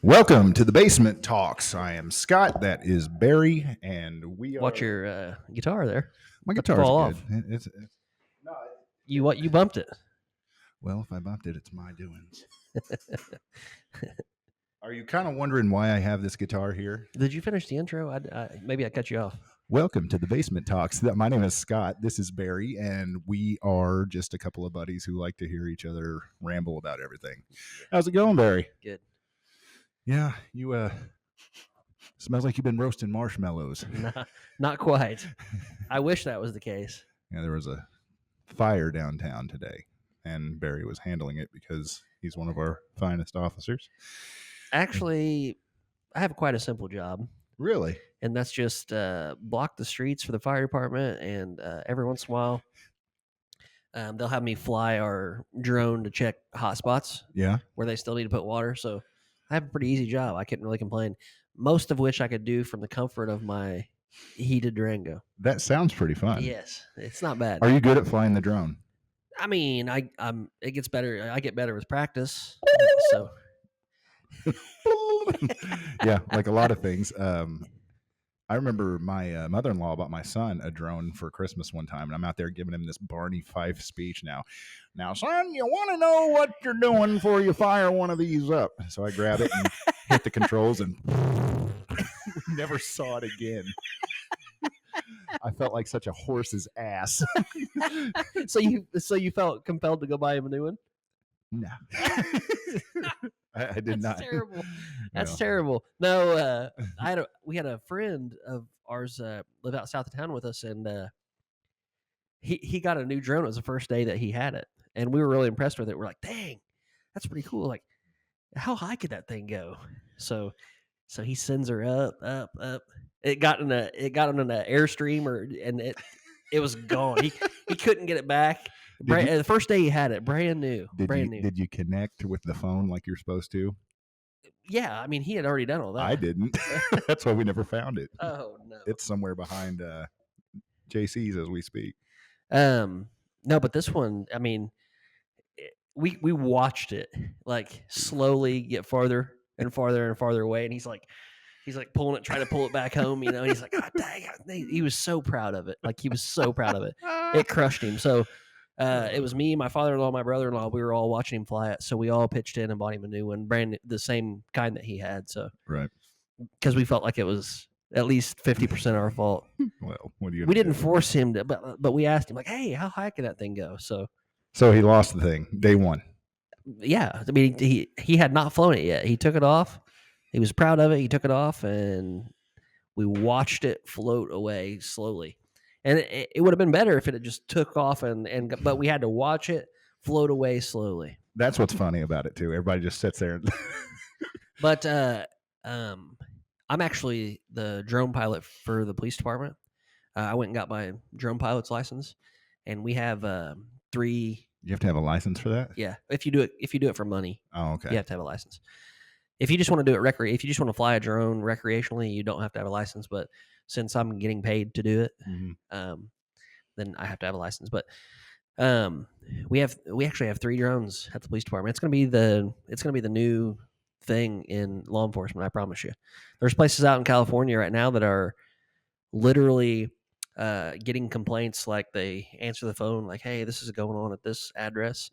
Welcome to the Basement Talks. I am Scott. That is Barry, and we are. Watch your guitar there. My About to guitar's fall good. off. No, You bumped it. well, if I bumped it, it's my doings. Are you kind of wondering why I have this guitar here? Did you finish the intro? Maybe I cut you off. Welcome to the Basement Talks. My name is Scott. This is Barry, and we are just a couple of buddies who like to hear each other ramble about everything. How's it going, Barry? Good. Yeah, you smells like you've been roasting marshmallows. Not quite. I wish that was the case. Yeah, there was a fire downtown today, and Barry was handling it because he's one of our finest officers. Actually, I have quite a simple job. Really? And that's just block the streets for the fire department, and every once in a while, they'll have me fly our drone to check hot spots. Yeah. Where they still need to put water. So I have a pretty easy job. I couldn't really complain. Most of which I could do from the comfort of my heated Durango. That sounds pretty fun. Yes, it's not bad. Are you good at flying the drone? I mean, it gets better. I get better with practice. So yeah, like a lot of things. I remember my mother-in-law bought my son a drone for Christmas one time, and I'm out there giving him this Barney Fife speech. Now, son, you want to know what you're doing before you fire one of these up? So I grab it and hit the controls, and we never saw it again. I felt like such a horse's ass. So you felt compelled to go buy him a new one? No. I did not. Terrible. That's terrible. No, we had a friend of ours live out south of town with us, and he got a new drone. It was the first day that he had it, and we were really impressed with it. We're like, dang, that's pretty cool. Like, how high could that thing go? So he sends her up. It got on an airstream, and it was gone. He couldn't get it back. The first day he had it, brand new. Did you connect with the phone like you're supposed to? Yeah, I mean, he had already done all that. I didn't. That's why we never found it. Oh no, it's somewhere behind JC's as we speak. No, but this one, I mean, we watched it like slowly get farther and farther and farther away, and he's like pulling it, trying to pull it back home, and he's like, God dang it. He was so proud of it. Like, he was so proud of it. It crushed him. So it was me, my father-in-law, my brother-in-law. We were all watching him fly it. So we all pitched in and bought him a new one, brand new, the same kind that he had. So right, because we felt like it was at least 50% our fault. Well, what do you? We didn't force him to, but we asked him, like, hey, how high can that thing go? So he lost the thing day one. Yeah, I mean, he had not flown it yet. He took it off. He was proud of it. He took it off, and we watched it float away slowly. And it would have been better if it had just took off, but we had to watch it float away slowly. That's what's funny about it too. Everybody just sits there. But I'm actually the drone pilot for the police department. I went and got my drone pilot's license, and we have 3. You have to have a license for that? Yeah, if you do it for money. Oh, okay. You have to have a license. If you just want to do it if you just want to fly a drone recreationally, you don't have to have a license. But since I'm getting paid to do it, then I have to have a license. But we actually have 3 drones at the police department. It's gonna be the new thing in law enforcement. I promise you. There's places out in California right now that are literally getting complaints. Like, they answer the phone like, hey, this is going on at this address,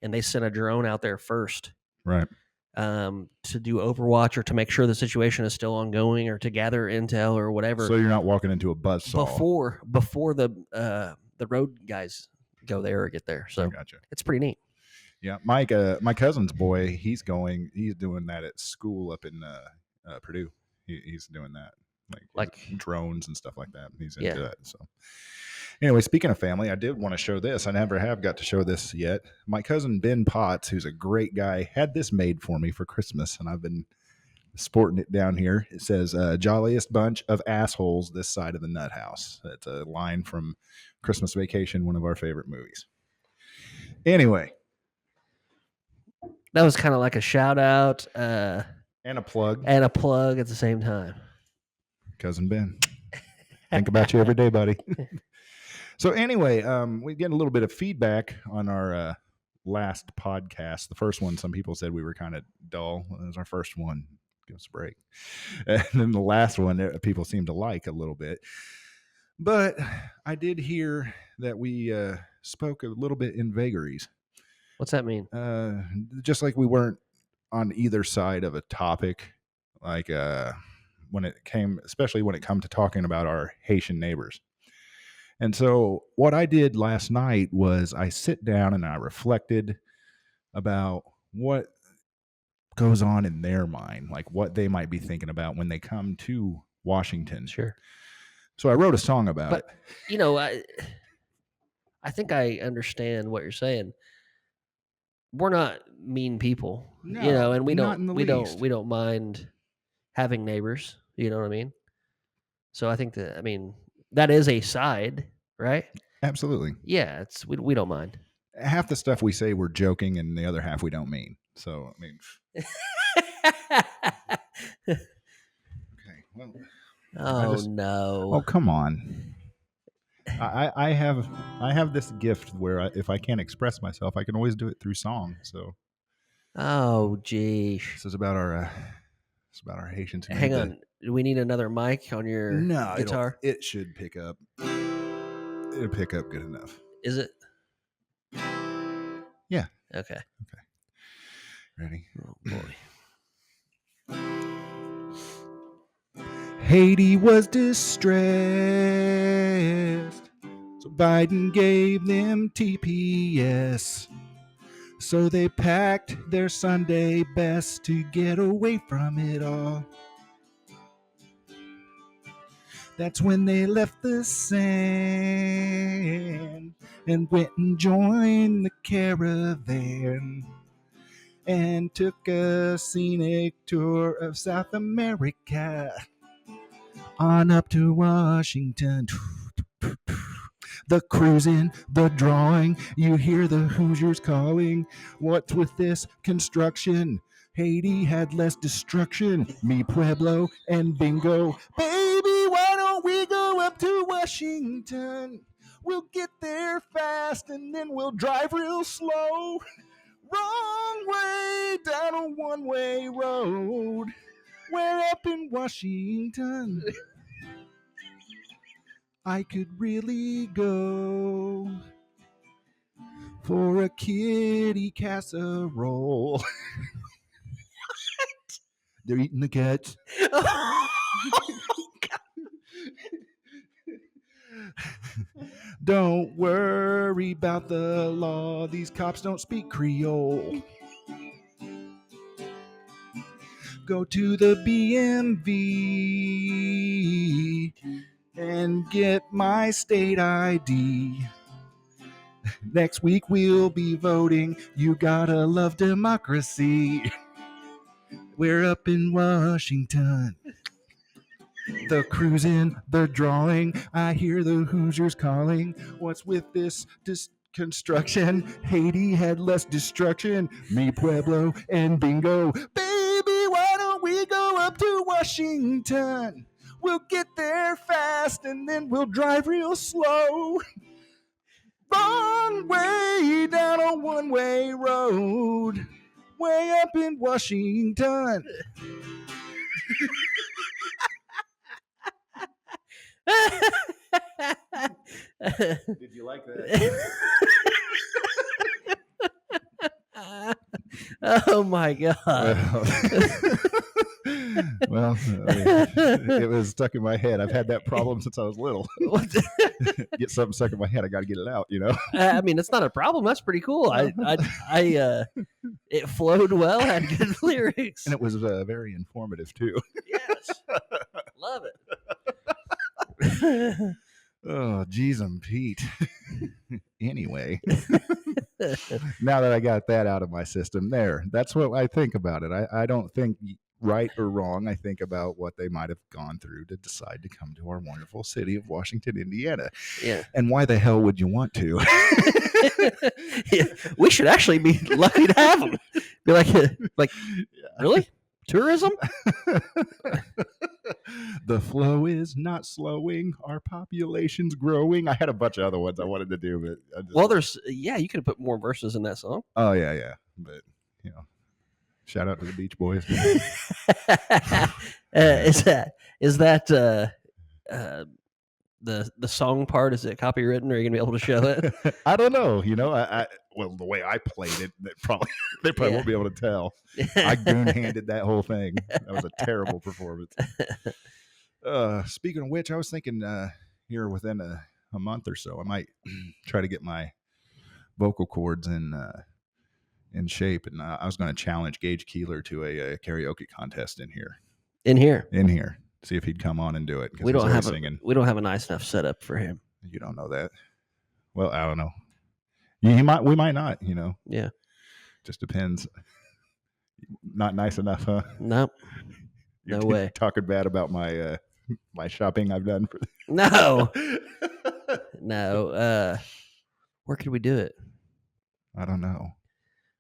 and they send a drone out there first, right, to do overwatch or to make sure the situation is still ongoing or to gather intel or whatever. So you're not walking into a buzzsaw before the road guys go there or get there. So gotcha. It's pretty neat. Yeah, Mike, my cousin's boy, he's doing that at school up in Purdue. He's doing that. Like drones and stuff like that. He's into that. So anyway, speaking of family, I did want to show this. I never have got to show this yet. My cousin Ben Potts, who's a great guy, had this made for me for Christmas, and I've been sporting it down here. It says, jolliest bunch of assholes this side of the nut house. That's a line from Christmas Vacation, one of our favorite movies. Anyway. That was kind of like a shout out. And a plug. And a plug at the same time. Cousin Ben. Think about you every day, buddy. So anyway, we get a little bit of feedback on our last podcast. The first one, some people said we were kind of dull. It was our first one. Give us a break. And then the last one, people seem to like a little bit. But I did hear that we spoke a little bit in vagaries. What's that mean? Just like we weren't on either side of a topic, like especially when it come to talking about our Haitian neighbors. And so what I did last night was I sit down and I reflected about what goes on in their mind, like what they might be thinking about when they come to Washington. Sure. So I wrote a song about it. You know, I think I understand what you're saying. We're not mean people, No, you know, and we not in the least. don't mind having neighbors. You know what I mean? So I think that is a side, right? Absolutely. Yeah, we don't mind. Half the stuff we say we're joking, and the other half we don't mean. So I mean, okay. Well, no! Oh, come on! I have this gift where if I can't express myself, I can always do it through song. So. Oh, geez. This is about our Haitian. Hang on. Do we need another mic on your guitar? It should pick up. It'll pick up good enough. Is it? Yeah. Okay. Ready? Oh, boy. Haiti was distressed, so Biden gave them TPS. So they packed their Sunday best to get away from it all. That's when they left the sand and went and joined the caravan and took a scenic tour of South America on up to Washington. The cruising, the drawing, you hear the Hoosiers calling. What's with this construction? Haiti had less destruction. Mi pueblo and bingo. Baby, why don't we go up to Washington? We'll get there fast and then we'll drive real slow. Wrong way down a one-way road. We're up in Washington. I could really go for a kitty casserole. What? They're eating the cats. Don't worry about the law. These cops don't speak Creole. Go to the BMV and get my state ID. Next week we'll be voting. You gotta love democracy. We're up in Washington. The cruising, the drawing. I hear the Hoosiers calling. What's with this construction? Haiti had less destruction. Mi pueblo and bingo. Baby, why don't we go up to Washington? We'll get there fast and then we'll drive real slow. Wrong way down a one-way road. Way up in Washington. Did you like that? Oh my God. Well, it was stuck in my head. I've had that problem since I was little. Get something stuck in my head, I got to get it out, you know. I mean, it's not a problem. That's pretty cool. It flowed well, had good lyrics, and it was very informative too. Yes, love it. Oh, geez, I'm Pete. Anyway, now that I got that out of my system, that's what I think about it. I don't think right or wrong. I think about what they might have gone through to decide to come to our wonderful city of Washington, Indiana. Yeah. And why the hell would you want to? Yeah, we should actually be lucky to have them. Be like, yeah. Really? Tourism? The flow is not slowing. Our population's growing. I had a bunch of other ones I wanted to do, but you could have put more verses in that song. Oh yeah, but you know, Shout out to the Beach Boys. Is that the song part? Is it copywritten? Or are you gonna be able to show it? I don't know. Well, the way I played it, they probably won't be able to tell. I goon-handed that whole thing. That was a terrible performance. Speaking of which, I was thinking here within a month or so, I might try to get my vocal cords in shape, and I was going to challenge Gage Keeler to a karaoke contest in here. See if he'd come on and do it. We don't have a nice enough setup for him. You don't know that. Well, I don't know. We might not. Yeah. Just depends. Not nice enough, huh? Nope. No way. Talking bad about my my shopping I've done for. No. No. Where could we do it? I don't know.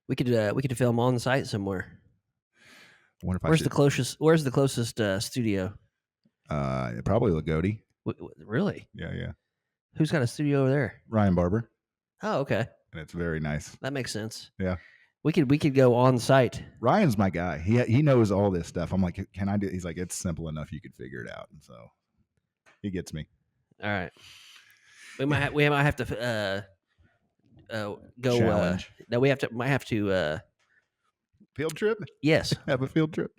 We could film on site somewhere. Where's the closest studio? Probably Lagodi. Really? Yeah. Who's got a studio over there? Ryan Barber. Oh, okay. And it's very nice. That makes sense. Yeah. We could go on site. Ryan's my guy. He knows all this stuff. I'm like, can I do? He's like, it's simple enough. You could figure it out. And so he gets me. All right. We might have to go. Challenge. No, might have to. Field trip. Yes. Have a field trip.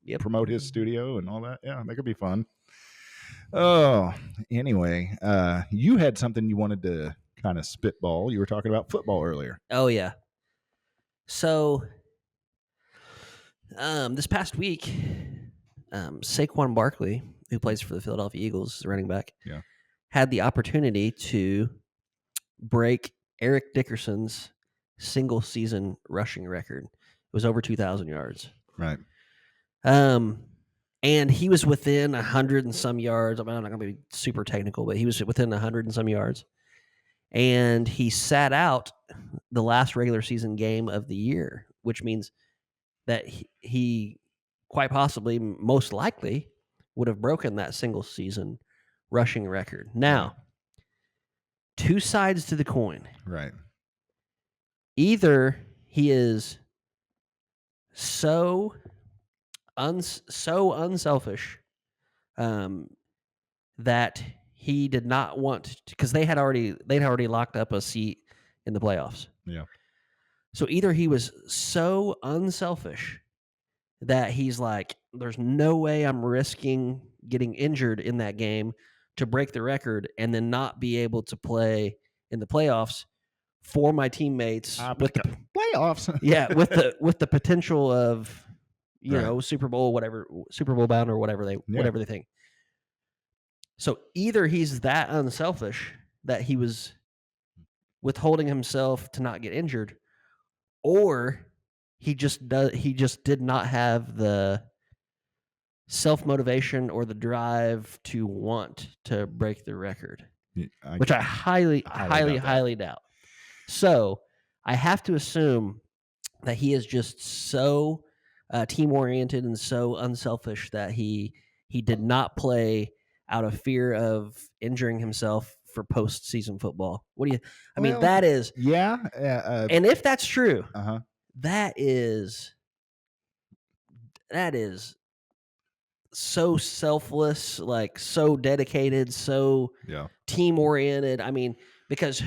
Yep. Promote his studio and all that. Yeah, that could be fun. Oh, anyway, you had something you wanted to kind of spitball. You were talking about football earlier. Oh yeah. So, this past week, Saquon Barkley, who plays for the Philadelphia Eagles, running back, had the opportunity to break Eric Dickerson's single season rushing record. It was over 2,000 yards. Right. And he was within 100 and some yards. I'm not going to be super technical, but he was within 100 and some yards. And he sat out the last regular season game of the year, which means that he quite possibly, most likely, would have broken that single season rushing record. Now, two sides to the coin. Right. Either he is so unselfish that he did not want, because they'd already locked up a seat in the playoffs. Yeah. So either he was so unselfish that he's like, there's no way I'm risking getting injured in that game to break the record and then not be able to play in the playoffs for my teammates with the playoffs. Yeah, with the potential of Super Bowl bound or whatever they think. So either he's that unselfish that he was withholding himself to not get injured, or he just did not have the self-motivation or the drive to want to break the record, which I highly doubt. So I have to assume that he is just so team-oriented and so unselfish that he did not play out of fear of injuring himself for postseason football. What do you? I mean, that is and if that's true, that is so selfless, like so dedicated, so team-oriented. I mean, because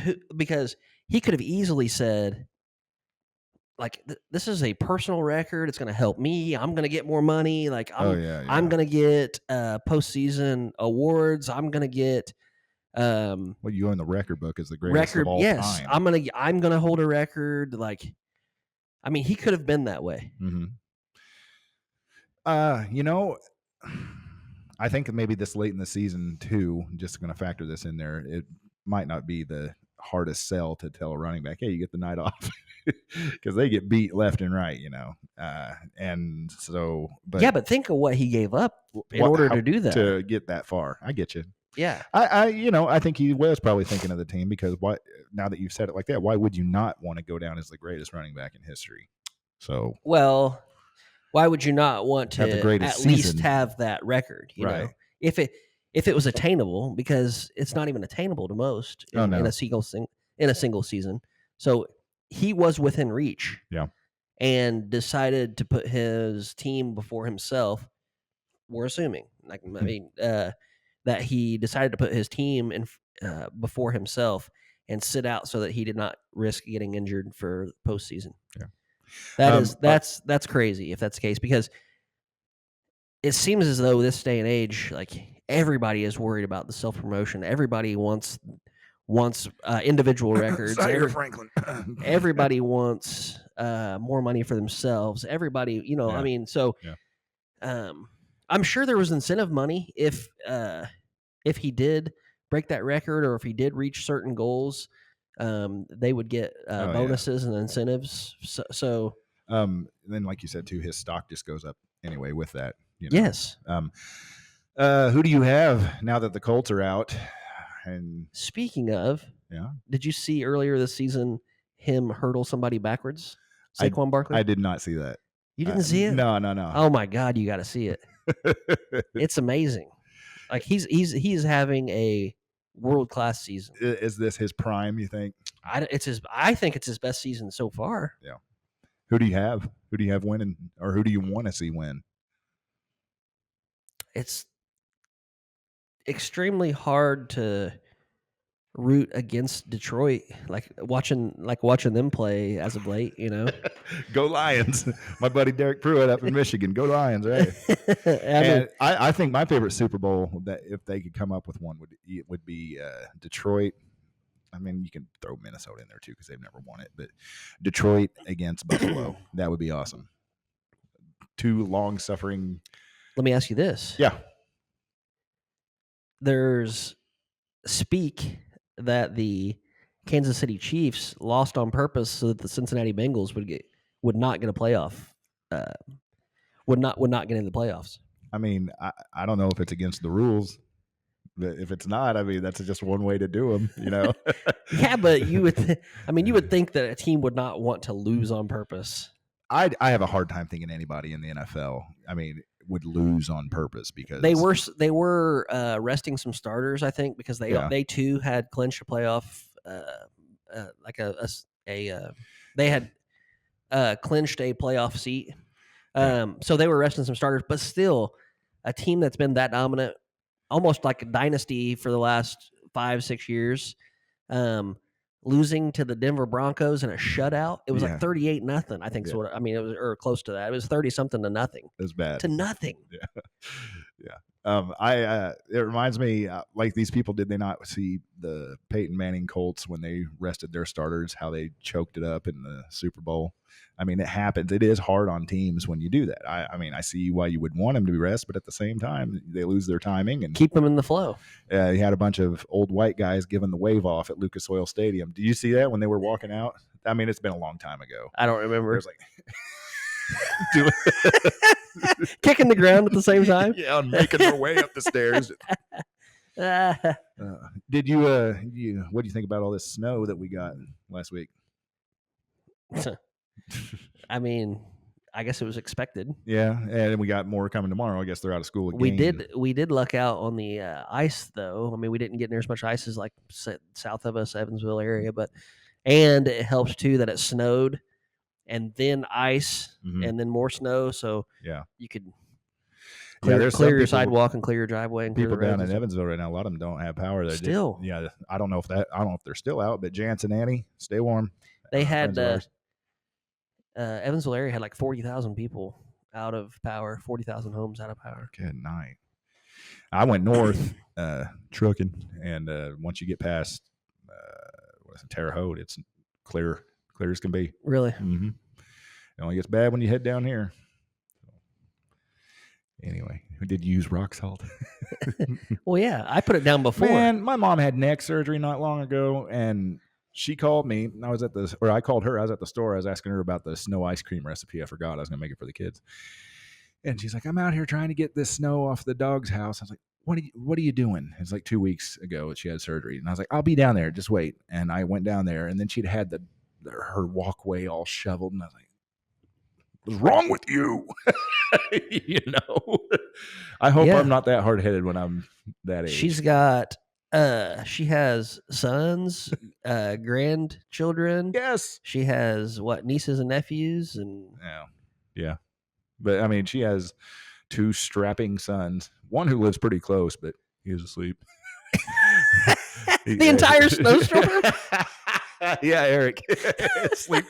he could have easily said, like, this is a personal record. It's going to help me. I'm going to get more money. Like, I'm going to get postseason awards. I'm going to get. Well, you go in the record book as the greatest of all time. I'm gonna hold a record. Like, I mean, he could have been that way. Mm-hmm. I think maybe this late in the season too. Just going to factor this in there. It might not be the hardest sell to tell a running back, hey, you get the night off, because they get beat left and right, and so. But think of what he gave up in order to do that, to get that far. I get you. Yeah, I think he was probably thinking of the team, because now that you've said it like that, why would you not want to go down as the greatest running back in history? So, well, why would you not want to have the greatest season? Least have that record? You know, if it was attainable, because it's not even attainable to most in a single season. So he was within reach. Yeah, and decided to put his team before himself. We're assuming, that he decided to put his team before himself and sit out so that he did not risk getting injured for postseason. Yeah, That's crazy if that's the case, because it seems as though this day and age, like, everybody is worried about the self promotion. Everybody wants individual records. Franklin. Everybody wants more money for themselves. Everybody, I mean, so I'm sure there was incentive money if he did break that record, or if he did reach certain goals. They would get bonuses and incentives. So then, like you said too, his stock just goes up anyway with that. Yes. Who do you have now that the Colts are out? And speaking of, did you see earlier this season him hurdle somebody backwards? Saquon Barkley? I did not see that. You didn't see it? No. Oh my God, you got to see it. It's amazing. Like, he's having a world-class season. Is this his prime, you think? I think it's his best season so far. Yeah. Who do you have? Who do you have winning, or who do you want to see win? It's extremely hard to root against Detroit, like watching them play as of late, Go Lions. My buddy Derek Pruitt up in Michigan. Go Lions, right? I think my favorite Super Bowl, that if they could come up with one, would be Detroit. I mean, you can throw Minnesota in there too because they've never won it, but Detroit against Buffalo, that would be awesome. Two long-suffering. Let me ask you this. Yeah. There's speak that the Kansas City Chiefs lost on purpose so that the Cincinnati Bengals would not get a playoff, would not get into the playoffs. I mean, I don't know if it's against the rules. But if it's not, I mean, that's just one way to do them, Yeah, but you would think that a team would not want to lose on purpose. I have a hard time thinking anybody in the NFL, I mean, would lose on purpose, because they were resting some starters, I think, because they too had clinched a playoff, they had clinched a playoff seat. So they were resting some starters, but still, a team that's been that dominant, almost like a dynasty for the last 5-6 years, losing to the Denver Broncos in a shutout. It was like 38-0, I think. It was, or close to that. It was 30-something to nothing. It was bad. To nothing. Yeah. It reminds me, like, these people, did they not see the Peyton Manning Colts when they rested their starters, how they choked it up in the Super Bowl? I mean, it happens. It is hard on teams when you do that. I mean, I see why you would want them to be rest, but at the same time, they lose their timing and keep them in the flow. You had a bunch of old white guys giving the wave off at Lucas Oil Stadium. Do you see that when they were walking out? I mean, it's been a long time ago. I don't remember. It was like kicking the ground at the same time. Yeah, and making their way up the stairs. Did you? What do you think about all this snow that we got last week? I mean, I guess it was expected. Yeah, and we got more coming tomorrow. I guess they're out of school again. We did luck out on the ice, though. I mean, we didn't get near as much ice as like south of us, Evansville area, and it helps too that it snowed and then ice and then more snow, so you could clear your sidewalk and clear your driveway. And people down in Evansville right now, a lot of them don't have power. They're still, I don't know if they're still out, but Jance and Annie, stay warm. They had Evansville area had like 40,000 people out of power, 40,000 homes out of power. Good night. I went north trucking, and once you get past Terre Haute, it's clear as can be. Really? Mm-hmm. It only gets bad when you head down here. Anyway, we did use rock salt. Well, yeah, I put it down before. Man, my mom had neck surgery not long ago, and she called me. I called her. I was at the store. I was asking her about the snow ice cream recipe. I forgot. I was going to make it for the kids. And she's like, I'm out here trying to get this snow off the dog's house. I was like, what are you doing? It's like 2 weeks ago she had surgery. And I was like, I'll be down there. Just wait. And I went down there, and then she'd had her walkway all shoveled. And I was like, what's wrong with you? I hope I'm not that hard-headed when I'm that age. She's got She has sons, grandchildren. Yes. She has nieces and nephews, and yeah. But I mean, she has 2 strapping sons. One who lives pretty close, but he was asleep. The entire snowstorm. Yeah, Eric. Sleep.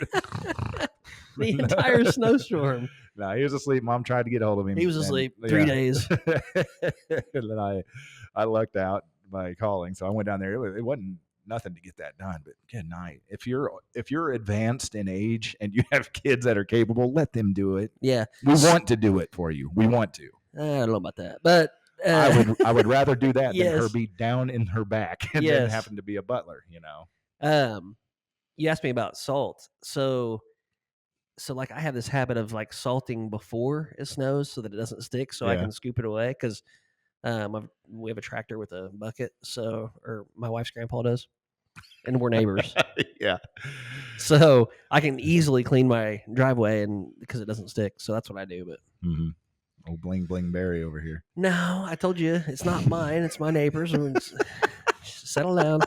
The entire snowstorm. No, he was asleep. Mom tried to get a hold of him. He was asleep 3 days. And then I lucked out by calling, so I went down there. It wasn't nothing to get that done, but good night. If you're advanced in age and you have kids that are capable, let them do it. Yeah, we want to do it for you. We want to. I don't know about that, but I would rather do that than her be down in her back and then happen to be a butler. You asked me about salt, so like I have this habit of like salting before it snows so that it doesn't stick, so I can scoop it away because we have a tractor with a bucket, or my wife's grandpa does, and we're neighbors. Yeah, so I can easily clean my driveway and because it doesn't stick. So that's what I do. But old bling bling Barry over here. No, I told you it's not mine; it's my neighbors. Settle down.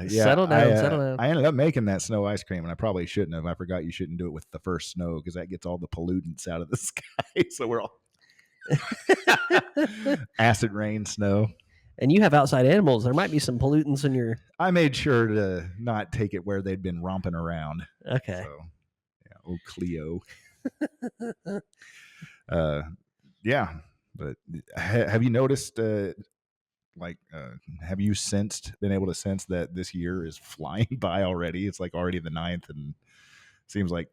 Settle down. I ended up making that snow ice cream, and I probably shouldn't have. I forgot you shouldn't do it with the first snow because that gets all the pollutants out of the sky. So we're all acid rain snow. And you have outside animals. There might be some pollutants in your. I made sure to not take it where they'd been romping around. Okay. So, old Cleo. Yeah, but have you noticed? Have you been able to sense that this year is flying by already? It's like already the 9th, and seems like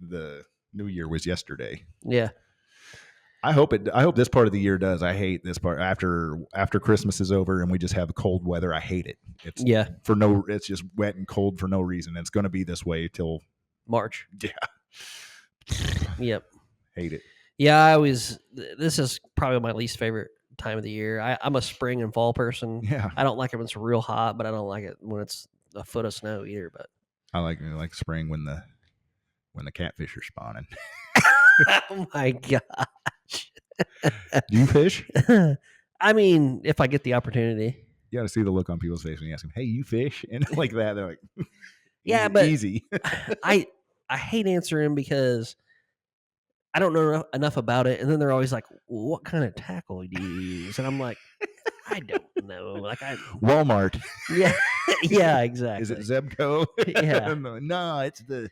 the new year was yesterday. Yeah. I hope this part of the year does. I hate this part after Christmas is over and we just have cold weather. I hate it. It's just wet and cold for no reason. It's going to be this way till March. Yeah. Yep. Hate it. Yeah, this is probably my least favorite time of the year. I'm a spring and fall person. Yeah. I don't like it when it's real hot, but I don't like it when it's a foot of snow either. But I like spring when the catfish are spawning. Oh my gosh. Do you fish? I mean, if I get the opportunity. You got to see the look on people's face when you ask them, "Hey, you fish?" And like that, they're like, "Yeah, but easy." I hate answering because I don't know enough about it, and then they're always like, well, "What kind of tackle do you use?" And I'm like, "I don't know." Like Walmart. Yeah, yeah, exactly. Is it Zebco? Yeah. No, it's the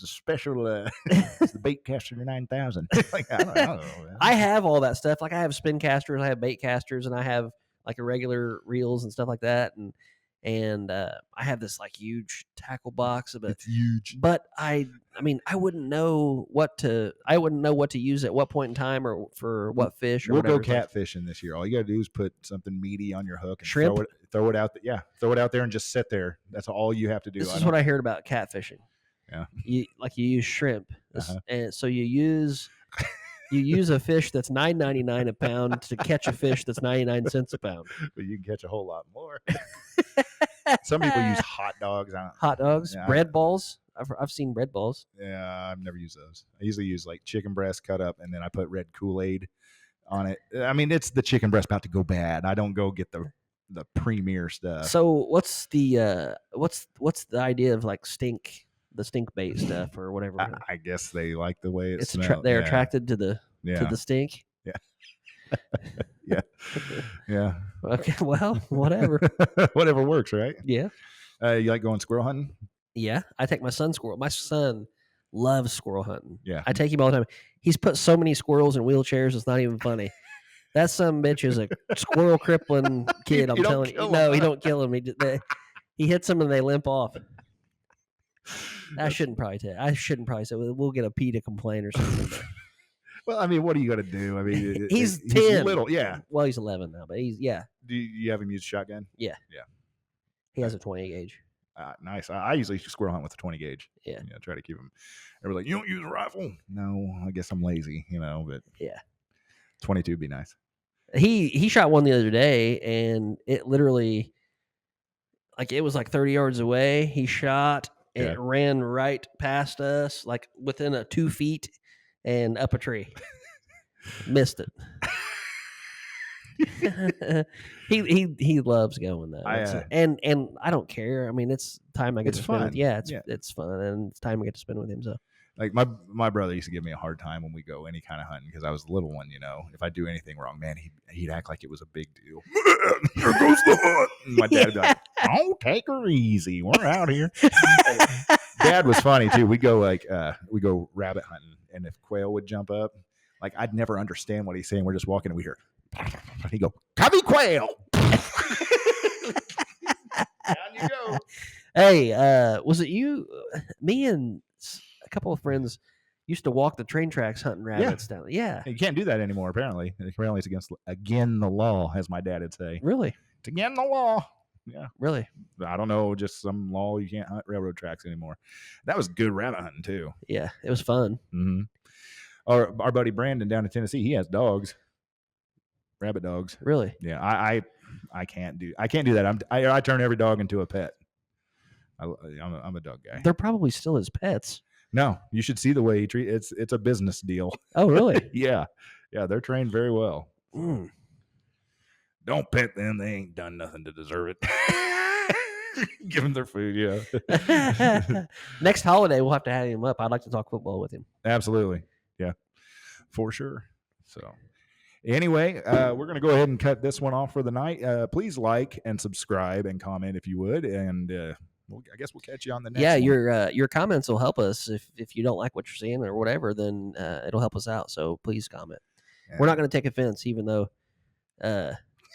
special. It's the bait caster 9000. Like I don't know. Man. I have all that stuff. Like I have spin casters, I have bait casters, and I have like irregular reels and stuff like that. And I have this like huge tackle box, but it's huge. But I mean, I wouldn't know what to use at what point in time or for what fish. Or we'll whatever. Go catfishing this year. All you got to do is put something meaty on your hook and shrimp. Throw it out. Throw it out there and just sit there. That's all you have to do. This is what I heard about catfishing. Yeah, you use shrimp, and so you use a fish that's $9.99 a pound to catch a fish that's 99 cents a pound. But you can catch a whole lot more. Some people use hot dogs. Hot dogs, bread balls. I've seen bread balls. Yeah, I've never used those. I usually use like chicken breast cut up, and then I put red Kool-Aid on it. I mean, it's the chicken breast about to go bad. I don't go get the premier stuff. So what's the idea of like the stink bait stuff or whatever? I guess they like the way it smells. They're attracted to the stink. Yeah. Yeah. Yeah. Okay. Well, whatever. Whatever works, right? Yeah. You like going squirrel hunting? Yeah. I take my son squirrel. My son loves squirrel hunting. Yeah. I take him all the time. He's put so many squirrels in wheelchairs, it's not even funny. That son bitch is a squirrel crippling kid. I'm telling you. No, he don't kill him. He hits them and they limp off. I shouldn't probably say we'll get a PETA complaint or something. Well, I mean, what are you going to do? I mean, he's 10. Little, yeah. Well, he's 11 now, but he's Do you have him use a shotgun? Yeah. Yeah. He has a 20 gauge. Nice. I usually squirrel hunt with a 20 gauge. Yeah. Try to keep him. Everybody's like, you don't use a rifle? No, I guess I'm lazy, but yeah, 22 would be nice. He shot one the other day, and it literally, like, it was like 30 yards away. He shot. And it ran right past us, like within 2 feet, and up a tree. Missed it. he loves going though. And I don't care. I mean, it's time I get to spend with. It's fun, and it's time I get to spend with him. So. Like my brother used to give me a hard time when we go any kind of hunting because I was the little one, If I do anything wrong, man, he'd act like it was a big deal. Here goes the hunt. And my dad would be like, "Oh, take her easy. We're out here." Dad was funny too. We go rabbit hunting, and if quail would jump up, like I'd never understand what he's saying. We're just walking, and we hear, he go, "Cubby quail." Down you go. Hey, was it you? Me and a couple of friends used to walk the train tracks hunting rabbits down. Yeah. You can't do that anymore, apparently. Apparently it's again the law, as my dad would say. Really? It's again the law. Yeah. Really? I don't know, just some law you can't hunt railroad tracks anymore. That was good rabbit hunting too. Yeah, it was fun. Mm-hmm. Our buddy Brandon down in Tennessee, he has dogs. Rabbit dogs. Really? Yeah. I can't do that. I turn every dog into a pet. I'm a dog guy. They're probably still his pets. No, you should see the way he treats. It's a business deal. Oh, really? Yeah, they're trained very well. Mm. Don't pet them; they ain't done nothing to deserve it. Give them their food. Yeah. Next holiday, we'll have to have him up. I'd like to talk football with him. Absolutely. Yeah, for sure. So. Anyway, we're going to go ahead and cut this one off for the night. Please like and subscribe and comment if you would, and I guess we'll catch you on the next one. Yeah, your comments will help us. If you don't like what you're seeing or whatever, then it'll help us out. So please comment. Yeah. We're not going to take offense, even though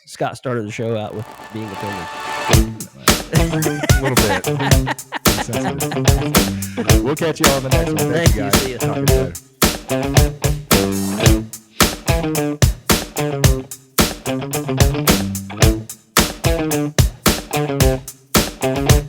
Scott started the show out with being offended. A little bit. We'll catch you on the next one. Thank you. See you. Talk to you later.